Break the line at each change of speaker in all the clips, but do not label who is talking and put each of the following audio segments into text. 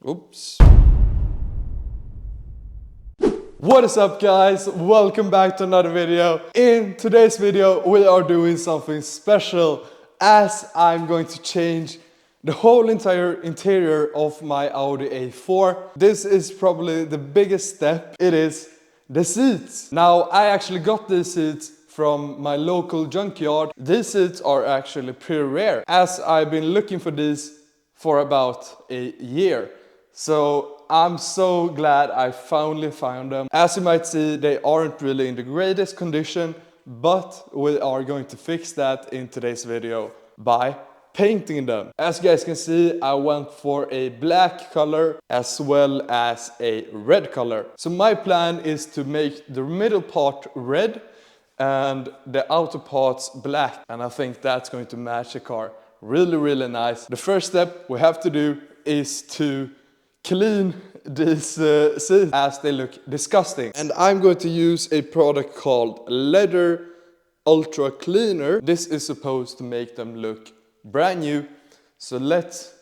Oops. What is up, guys? Welcome back to another video. In today's video we are doing something special, as I'm going to change the whole entire interior of my Audi A4. This is probably the biggest step. It is the seats. Now, I actually got these seats from my local junkyard. These seats are actually pretty rare, as I've been looking for these for about a year. So I'm so glad I finally found them. As you might see, they aren't really in the greatest condition, but we are going to fix that in today's video by painting them. As you guys can see, I went for a black color as well as a red color. So my plan is to make the middle part red and the outer parts black, and I think that's going to match the car really nice. The first step we have to do is to clean these seats, as they look disgusting. And I'm going to use a product called Leather Ultra Cleaner. This is supposed to make them look brand new. So let's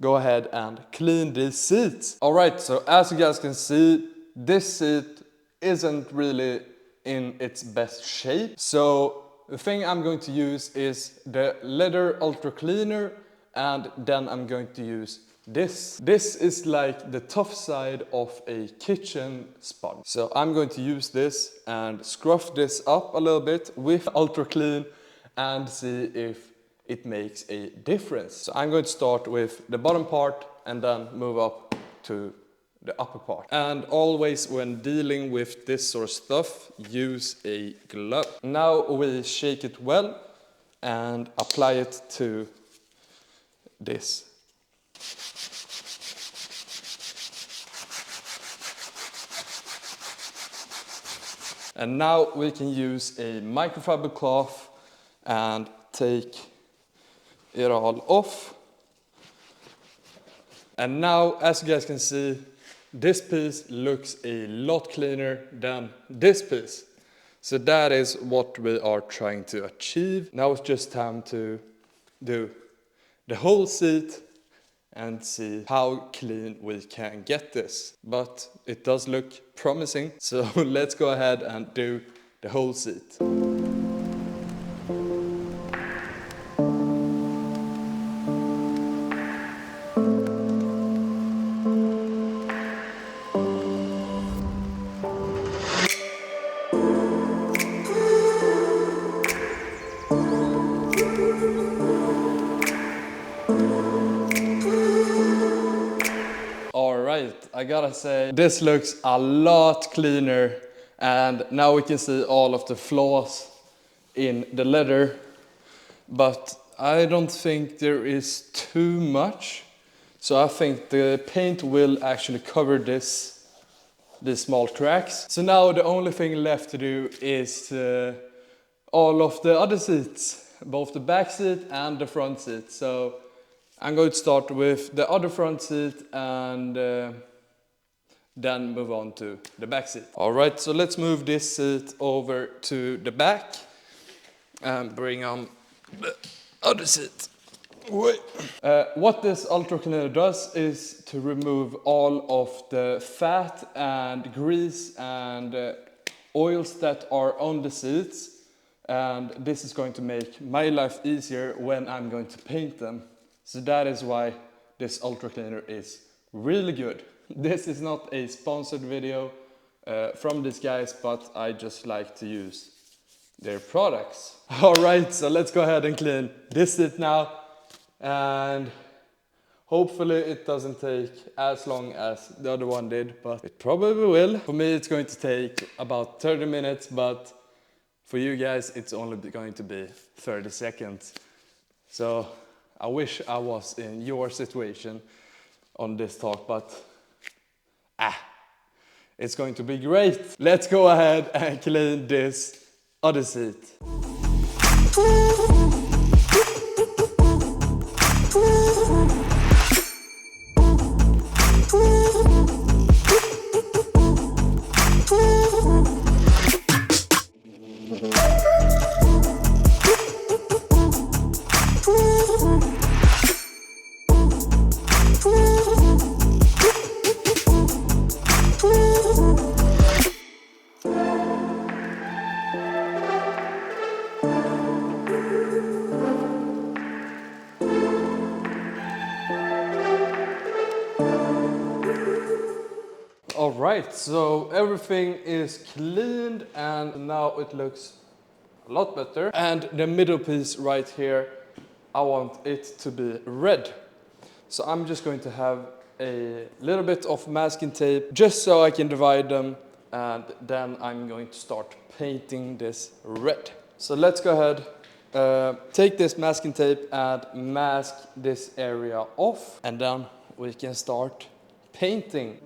go ahead and clean these seats. Alright, so as you guys can see, this seat isn't really in its best shape. So the thing I'm going to use is the Leather Ultra Cleaner, and then I'm going to use this. This is like the tough side of a kitchen sponge. So I'm going to use this and scruff this up a little bit with Ultra Clean and see if it makes a difference. So I'm going to start with the bottom part and then move up to the upper part. And always when dealing with this sort of stuff, use a glove. Now we shake it well and apply it to this. And now we can use a microfiber cloth and take it all off. And now, as you guys can see, this piece looks a lot cleaner than this piece. So that is what we are trying to achieve. Now it's just time to do the whole seat and see how clean we can get this. But it does look promising, so let's go ahead and do the whole seat. I gotta say, this looks a lot cleaner, and now we can see all of the flaws in the leather, but I don't think there is too much. So I think the paint will actually cover these small cracks. So now the only thing left to do is all of the other seats, both the back seat and the front seat. So I'm going to start with the other front seat and then move on to the back seat. Alright, so let's move this seat over to the back and bring on the other seat. What this Ultra Cleaner does is to remove all of the fat and grease and oils that are on the seats, and this is going to make my life easier when I'm going to paint them. So that is why this Ultra Cleaner is really good. This is not a sponsored video from these guys, but I just like to use their products. Alright, so let's go ahead and clean this seat now, and hopefully it doesn't take as long as the other one did, but it probably will. For me it's going to take about 30 minutes, but for you guys it's only going to be 30 seconds. So I wish I was in your situation on this talk, but it's going to be great. Let's go ahead and clean this other seat. Alright, so everything is cleaned and now it looks a lot better. And the middle piece right here, I want it to be red. So I'm just going to have a little bit of masking tape just so I can divide them, and then I'm going to start painting this red. So let's go ahead, take this masking tape and mask this area off, and then we can start painting.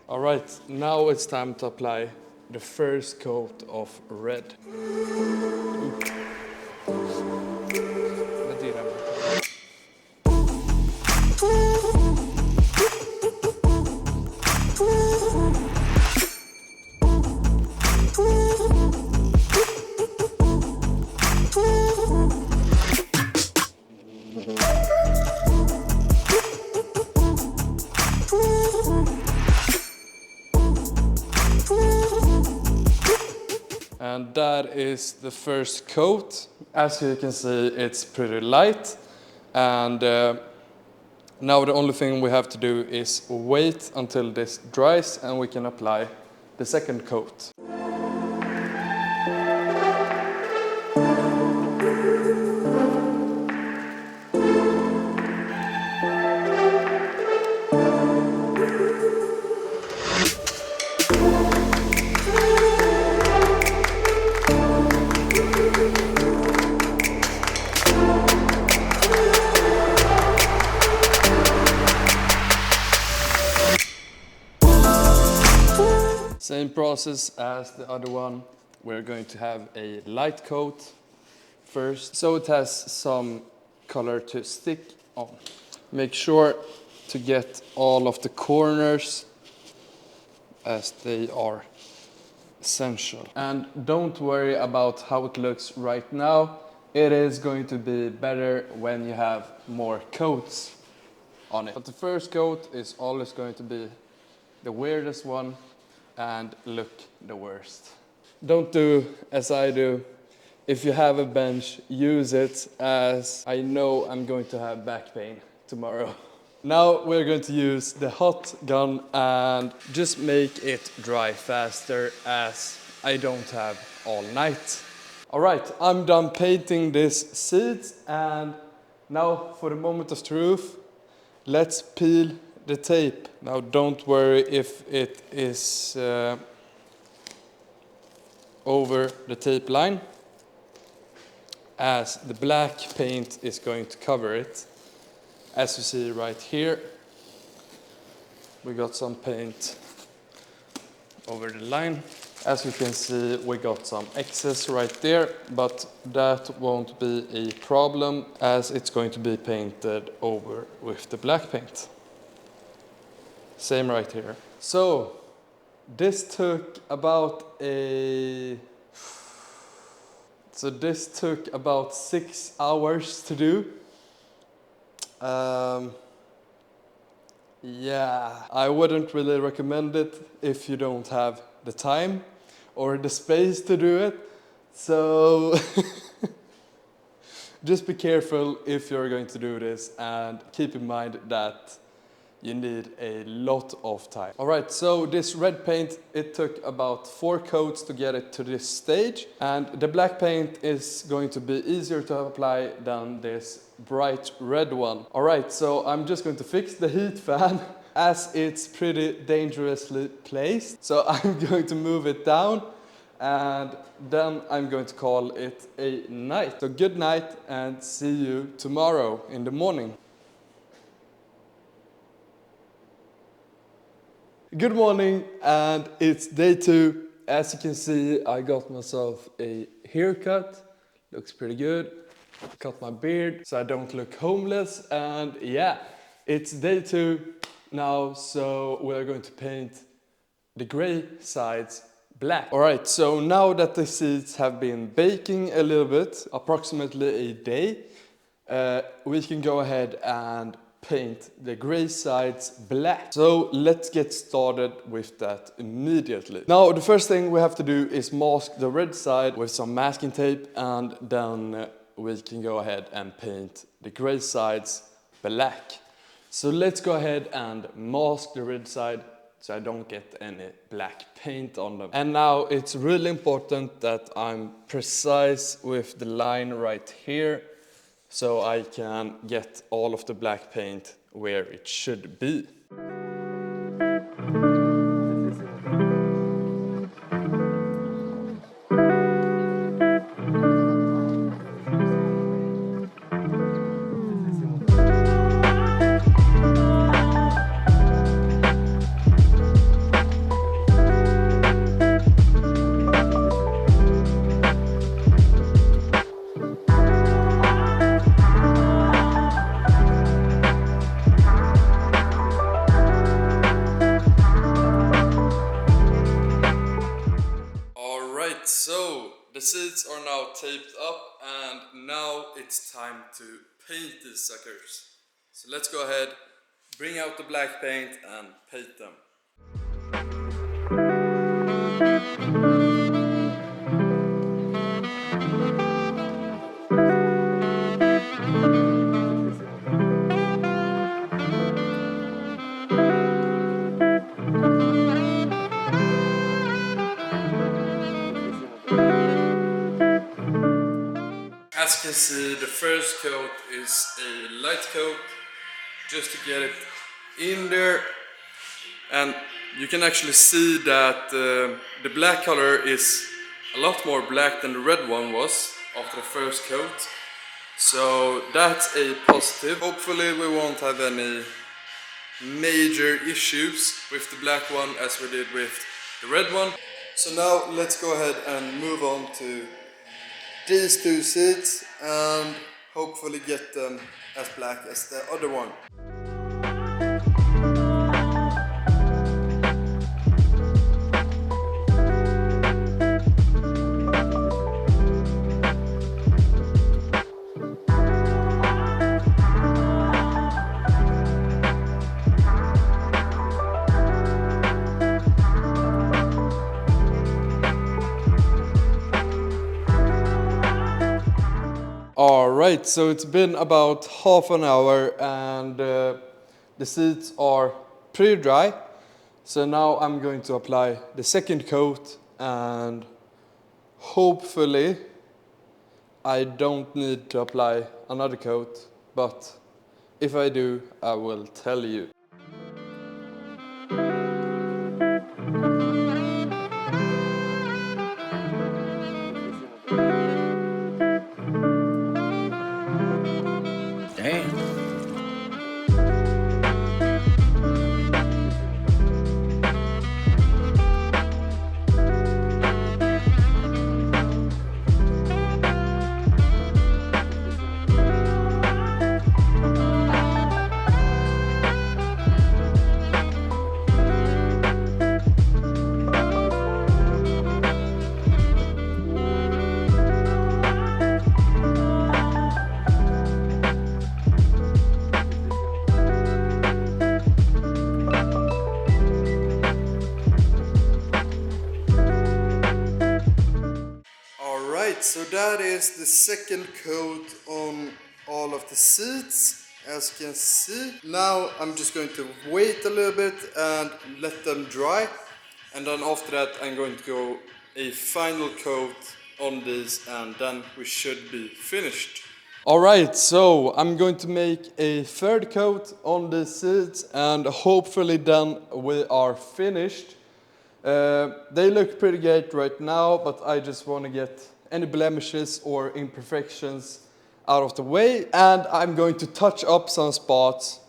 Alright, now it's time to apply the first coat of red. And that is the first coat. As you can see, it's pretty light. And now the only thing we have to do is wait until this dries and we can apply the second coat. Same process as the other one. We're going to have a light coat first, so it has some color to stick on. Make sure to get all of the corners as they are essential. And don't worry about how it looks right now. It is going to be better when you have more coats on it. But the first coat is always going to be the weirdest one and look the worst. Don't do as I do. If you have a bench, use it, as I know I'm going to have back pain tomorrow. Now we're going to use the hot gun and just make it dry faster, as I don't have all night. Alright, I'm done painting this seat, and now for the moment of truth, let's peel the tape. Now don't worry if it is over the tape line, as the black paint is going to cover it. As you see right here, we got some paint over the line. As you can see, we got some excess right there, but that won't be a problem as it's going to be painted over with the black paint. Same right here. So this took about 6 hours to do. Yeah, I wouldn't really recommend it if you don't have the time or the space to do it. So just be careful if you're going to do this, and keep in mind that you need a lot of time. Alright, so this red paint, it took about 4 coats to get it to this stage, and the black paint is going to be easier to apply than this bright red one. Alright, so I'm just going to fix the heat fan as it's pretty dangerously placed. So I'm going to move it down, and then I'm going to call it a night. So good night, and see you tomorrow in the morning. Good morning, and it's day 2. As you can see, I got myself a haircut. Looks pretty good. Cut my beard so I don't look homeless, and yeah, it's day 2 now, so we're going to paint the gray sides black. Alright, so now that the seats have been baking a little bit, approximately a day, we can go ahead and paint the gray sides black. So let's get started with that immediately. Now the first thing we have to do is mask the red side with some masking tape, and then we can go ahead and paint the gray sides black. So let's go ahead and mask the red side so I don't get any black paint on them. And now it's really important that I'm precise with the line right here, so I can get all of the black paint where it should be. So the seats are now taped up, and now it's time to paint these suckers. So let's go ahead, bring out the black paint and paint them. As you can see, the first coat is a light coat, just to get it in there. And you can actually see that the black color is a lot more black than the red one was after the first coat. So that's a positive. Hopefully we won't have any major issues with the black one as we did with the red one. So now let's go ahead and move on to these two seats and hopefully get them as black as the other one. Alright, so it's been about half an hour and the seats are pretty dry. So now I'm going to apply the second coat, and hopefully I don't need to apply another coat, but if I do, I will tell you. So that is the second coat on all of the seats, as you can see. Now I'm just going to wait a little bit and let them dry, and then after that I'm going to go a final coat on these, and then we should be finished. Alright, so I'm going to make a third coat on the seats, and hopefully then we are finished. They look pretty great right now, but I just want to get any blemishes or imperfections out of the way, and I'm going to touch up some spots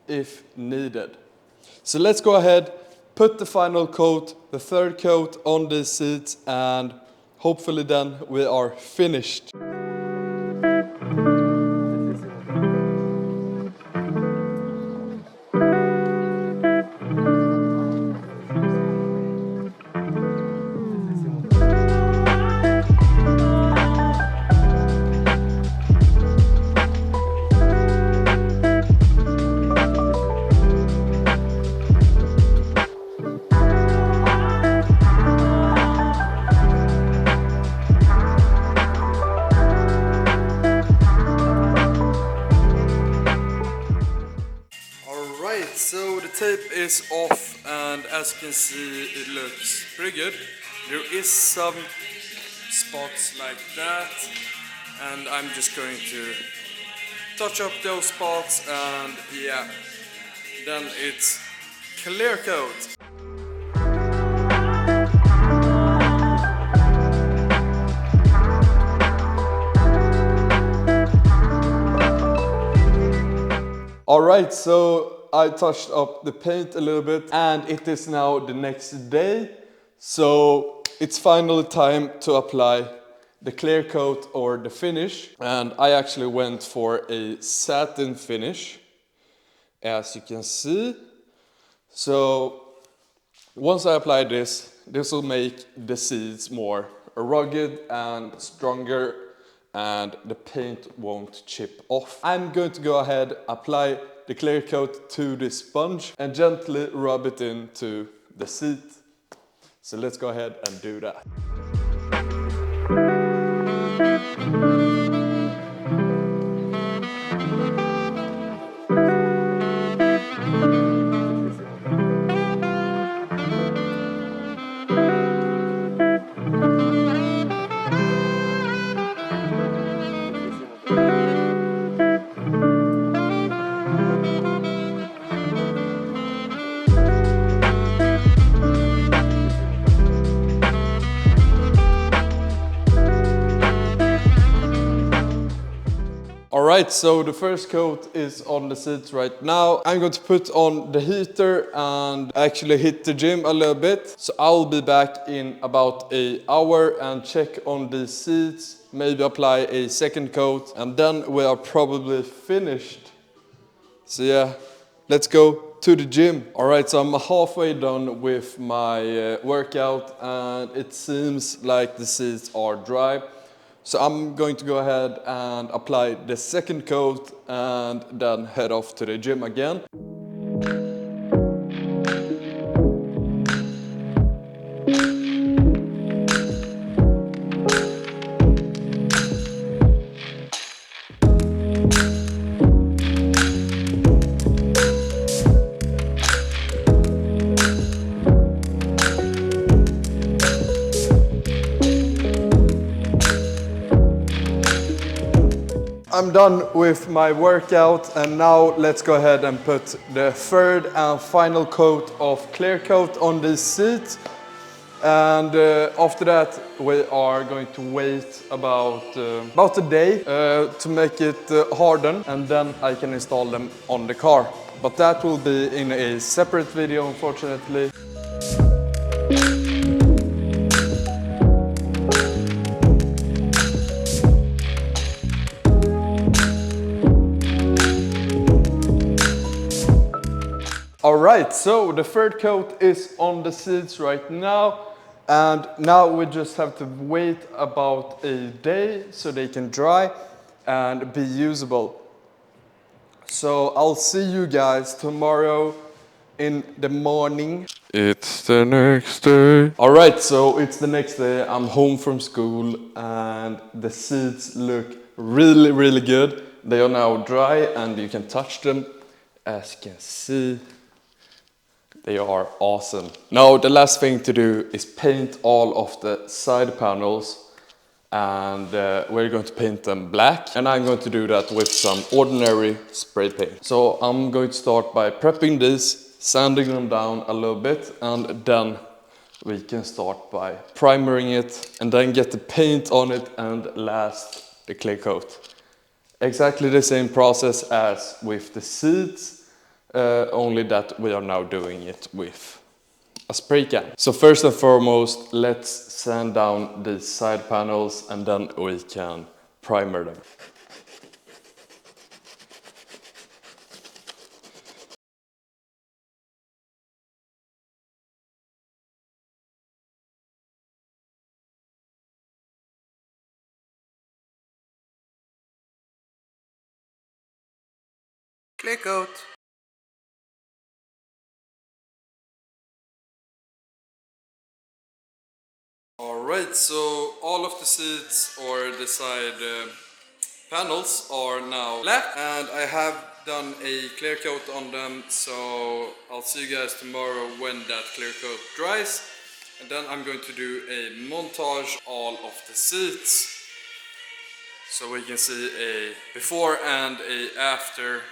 if needed. So let's go ahead, put the final coat, the third coat on these seats, and hopefully then we are finished. Alright, so the tape is off, and as you can see it looks pretty good. There is some spots like that, and I'm just going to touch up those spots, and yeah, then it's clear coat. Alright, so I touched up the paint a little bit, and it is now the next day. So it's finally time to apply the clear coat or the finish. And I actually went for a satin finish, as you can see. So once I apply this, this will make the seats more rugged and stronger, and the paint won't chip off. I'm going to go ahead, apply the clear coat to the sponge and gently rub it into the seat. So let's go ahead and do that. Alright, so the first coat is on the seats right now. I'm going to put on the heater and actually hit the gym a little bit. So I'll be back in about an hour and check on the seats, maybe apply a second coat, and then we are probably finished. So yeah, let's go to the gym. Alright, so I'm halfway done with my workout, and it seems like the seats are dry. So I'm going to go ahead and apply the second coat and then head off to the gym again. I'm done with my workout, and now let's go ahead and put the third and final coat of clear coat on this seat. And after that we are going to wait about a day to make it harden, and then I can install them on the car. But that will be in a separate video, unfortunately. Alright, so the third coat is on the seats right now, and now we just have to wait about a day so they can dry and be usable. So I'll see you guys tomorrow in the morning. It's the next day. Alright, so it's the next day. I'm home from school and the seats look really good. They are now dry and you can touch them, as you can see. They are awesome. Now the last thing to do is paint all of the side panels, and we're going to paint them black, and I'm going to do that with some ordinary spray paint. So I'm going to start by prepping these, sanding them down a little bit, and then we can start by primering it and then get the paint on it, and last the clear coat. Exactly the same process as with the seats. Only that we are now doing it with a spray can. So first and foremost, let's sand down the side panels and then we can primer them. Clear coat. Alright, so all of the seats or the side panels are now black, and I have done a clear coat on them, so I'll see you guys tomorrow when that clear coat dries. And then I'm going to do a montage all of the seats, so we can see a before and a after.